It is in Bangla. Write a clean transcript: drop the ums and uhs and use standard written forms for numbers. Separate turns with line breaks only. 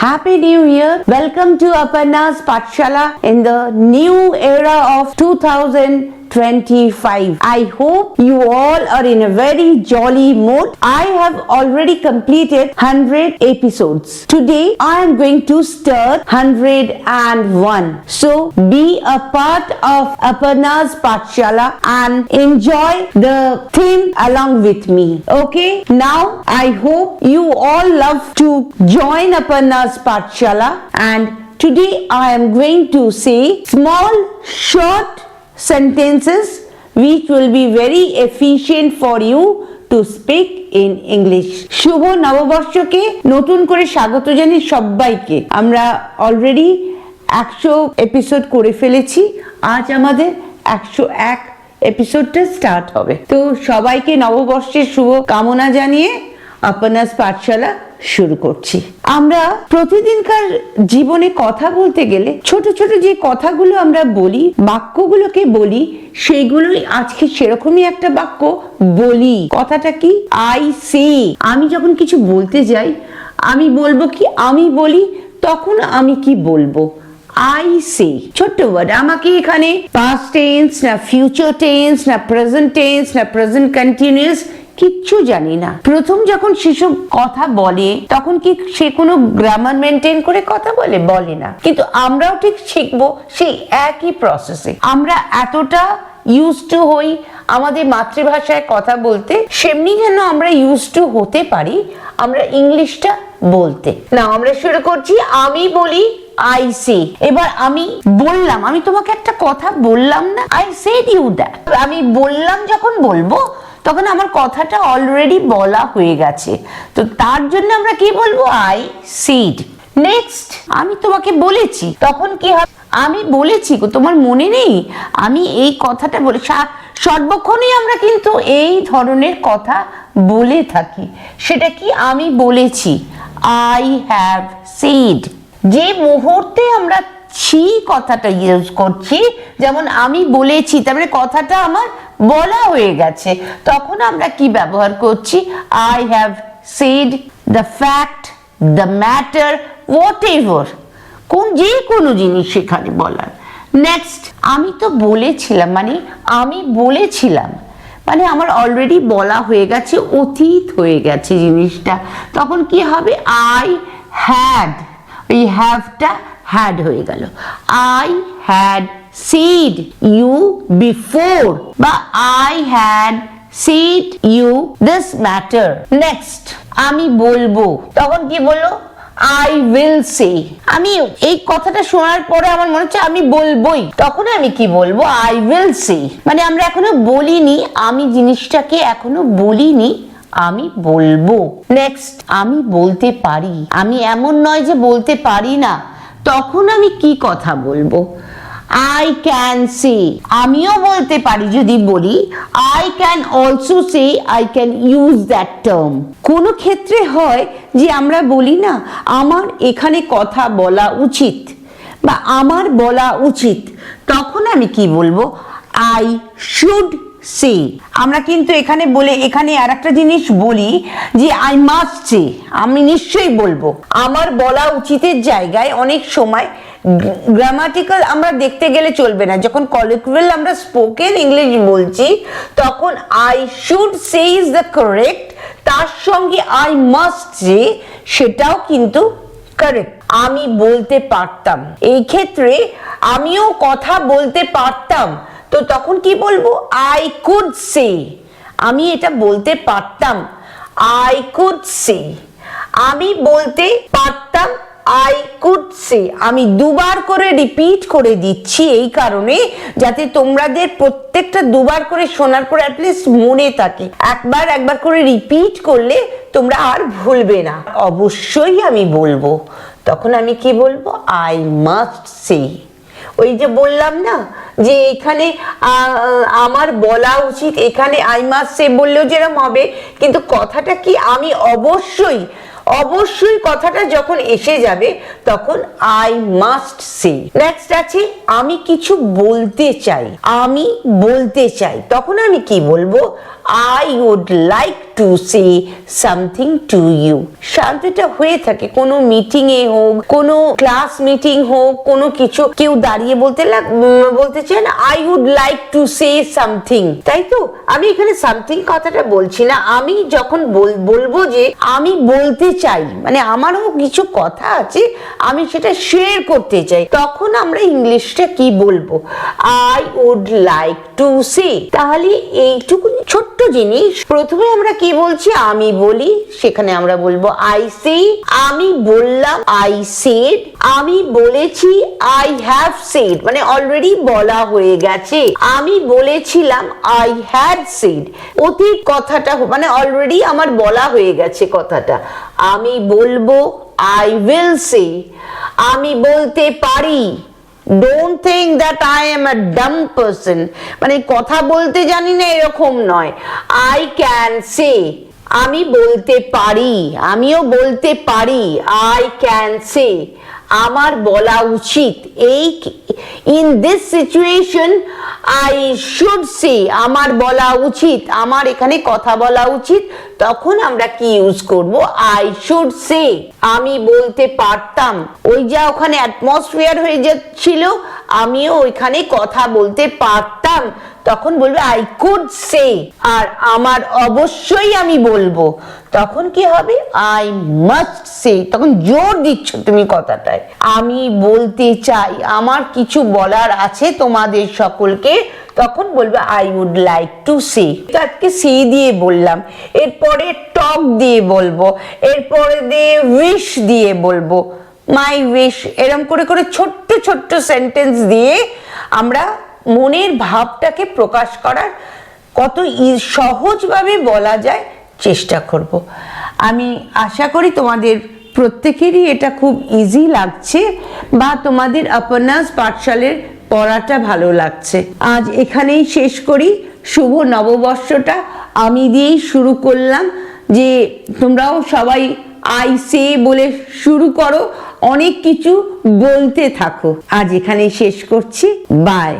Happy New Year. Welcome to Aparna's Pathshala in the new era of 2025. I hope you all are in a very jolly mood. I have already completed 100 episodes. Today I am going to start 101. So be a part of Aparna's Pathshala and enjoy the theme along with me. Okay? Now I hope you all love to join Aparna's Pathshala, and today I am going to say small short sentences which will be very efficient for you to speak in English. শুভ নববর্ষকে নতুন করে স্বাগত জানাই সবাইকে। আমরা অলরেডি 100 এপিসোড করে ফেলেছি। আজ আমাদের 101 এপিসোডটা স্টার্ট হবে। তো সবাইকে নববর্ষের শুভ কামনা জানিয়ে আপনার পাঠশালা শুরু করছি। আমরা প্রতিদিনকার জীবনে কথা বলতে গেলে ছোট ছোট যে কথাগুলো আমরা বলি, বাক্যগুলোকে বলি, সেইগুলোই আজকে সেরকমই একটা বাক্য বলি। কথাটা কি? I say. আমি যখন কিছু বলতে যাই, আমি বলবো কি? আমি বলি তখন আমি কি বলবো? I say। ছোট্ট ওয়ার্ড। আমাকে এখানে past tense না future tense না present tense না present continuous কিচ্ছু জানি না। প্রথম যখন শিশু কথা বলে তখন কি সে কোনো গ্রামার মেনটেন করে কথা বলে? বলে না। কিন্তু আমরাও ঠিক শিখবো সেই একই প্রসেসে। আমরা এতটা ইউজ টু হই আমাদের মাতৃভাষায় কথা বলতে, সেমনি যেন আমরা ইউজ টু হতে পারি আমরা ইংলিশটা বলতে। না, আমরা শুরু করছি। আমি বলি I say। এবার আমি বললাম, আমি তোমাকে একটা কথা বললাম না, I said you that। আমি বললাম যখন বলবো তখন আমার কথাটা অলরেডি বলা হয়ে গেছে, তো তার জন্য আমরা কি বলবো? I said। নেক্সট, আমি তোমাকে বলেছি, তখন কি হবে? আমি বলেছি গো, তোমার মনে নেই? আমি এই কথাটা বলে সর্বক্ষণই আমরা কিন্তু এই ধরনের কথা বলে থাকি। সেটা কি? আমি বলেছি, I have said। যে মুহূর্তে আমরা ছি কথাটা ইউজ করছি, যেমন আমি বলেছি, তার মানে কথাটা আমার বলা হয়ে গেছে, তখন আমরা কি ব্যবহার করছি? I have said the fact, the matter, whatever। যে কোনো জিনিস সেখানে বলার। নেক্সট, আমি তো বলেছিলাম, মানে আমি বলেছিলাম, মানে আমার অলরেডি বলা হয়ে গেছে, অতীত হয়ে গেছে জিনিসটা, তখন কি হবে? I had। ওই হ্যাভটা হ্যাড হয়ে গেল। I had said you before, বা I had said you this matter। Next, আমি বলবো, তখন কি বললো? I will say। আমি এই কথাটা শোনার পরে আমার মনে হচ্ছে আমি বলবোই, তখন আমি কি বলবো? I will say। মানে আমরা এখনো বলিনি, আমি জিনিসটাকে এখনো বলিনি, আমি বলবো। নেক্সট, আমি বলতে পারি। আমি এমন নয় যে বলতে পারি না, তখন আমি কি কথা বলবো? I can say। আমিও বলতে পারি যদি বলি I can also say, I can use that term। কোনো ক্ষেত্রে হয় যে আমরা বলি না আমার এখানে কথা বলা উচিত বা আমার বলা উচিত, তখন আমি কি বলবো? I should say। আমরা কিন্তু এখানে বলে এখানে আর একটা জিনিস বলি যে I must say। আমি নিশ্চয়ই বলবো। আমার বলা উচিতের জায়গায় অনেক সময় গ্রামাটিক্যাল আমরা দেখতে গেলে চলবে না। যখন কলিকুয়াল আমরা স্পোকেন ইংলিশ বলছি তখন I should say is the correct, তার সঙ্গে I must say সেটাও কিন্তু কারেক্ট। আমি বলতে পারতাম, এই ক্ষেত্রে আমিও কথা বলতে পারতাম, তো তখন কি বলবো? I could say। আমি এটা বলতে পারতাম, I could say। আমি বলতে পারতাম, I could say। আমি দুবার করে রিপিট করে দিচ্ছি এই কারণে যাতে তোমাদের প্রত্যেকটা দুবার করে শোনার পর অ্যাটলিস্ট মনে থাকে। একবার করে রিপিট করলে তোমরা আর ভুলবে না। অবশ্যই আমি বলবো, তখন আমি কি বলবো? I must say। ওই যে বললাম না যে এখানে আমার বলা উচিত, এখানে I must say বললেও যেরকম হবে, কিন্তু কথাটা কি? আমি অবশ্যই কথাটা যখন এসে যাবে তখন I must say। নেক্সট আছে আমি কিছু বলতে চাই। আমি বলতে চাই, তখন আমি কি বলবো? I would like to say something to you. শান্তটা হয়ে থাকে কোনো মিটিং এ হোক, কোনো ক্লাস মিটিং হোক, কোনো কিছু কেউ দাঁড়িয়ে বলতে চায় না I would like to say something, তাই তো? আমি এখানে সামথিং কথাটা বলছি না, আমি যখন বলবো যে আমি বলতে চাই, মানে আমারও কিছু কথা আছে আমি সেটা শেয়ার করতে চাই, তখন আমরা ইংলিশটা কি বলবো? I would like to say. তাহলে এইটুকু ছোট্ট জিনিস, প্রথমে আমরা কি বলছি? আমি বলি, সেখানে আমরা বলবো আই সে। আমি বললাম আই সেড। আমি বলেছি আই হ্যাভ সেড, মানে অলরেডি বলা হয়ে গেছে। আমি বলেছিলাম আই হ্যাড সেড, অতীত কথাটা মানে অলরেডি আমার বলা হয়ে গেছে কথাটা। আমি বলবো আই উইল সে। আমি বলতে পারি, don't think that I am a dumb person, মানে কথা বলতে জানি না এরকম নয়। I can say, আমি বলতে পারি, আমিও বলতে পারি। I can say, আমার বলা উচিত। এই in this situation I should say, আমার বলা উচিত, আমার এখানে কথা বলা উচিত, তখন আমরা কি ইউজ করব? I should say। আমি বলতে পারতাম, ওই যা ওখানে অ্যাটমসফিয়ার হয়ে যাচ্ছিল, আমিও ওইখানে কথা বলতে পারতাম, তখন বলবে আই কুড সে। আর আমার অবশ্যই আমি বলবো, তখন কি হবে? I must say. তখন জোর দিচ্ছ তুমি কথাটায়। আমি বলতে চাই, আমার কিছু বলার আছে তোমাদের সকলকে, তখন বলবে I would like to say. আজকে সে দিয়ে বললাম, এরপরে টক দিয়ে বলবো, এরপরে দিয়ে উইশ দিয়ে বলবো, মাই উইশ। এরকম করে করে ছোট্ট ছোট্ট সেন্টেন্স দিয়ে আমরা মনের ভাবটাকে প্রকাশ করার কত সহজভাবে বলা যায় চেষ্টা করব। আমি আশা করি তোমাদের প্রত্যেকেরই এটা খুব ইজি লাগছে, বা তোমাদের অপর্ণাস পাঠশালের পড়াটা ভালো লাগছে। আজ এখানেই শেষ করি। শুভ নববর্ষটা আমি দিয়েই শুরু করলাম, যে তোমরাও সবাই আই সে বলে শুরু করো, অনেক কিছু বলতে থাকো। আজ এখানেই শেষ করছি। বাই।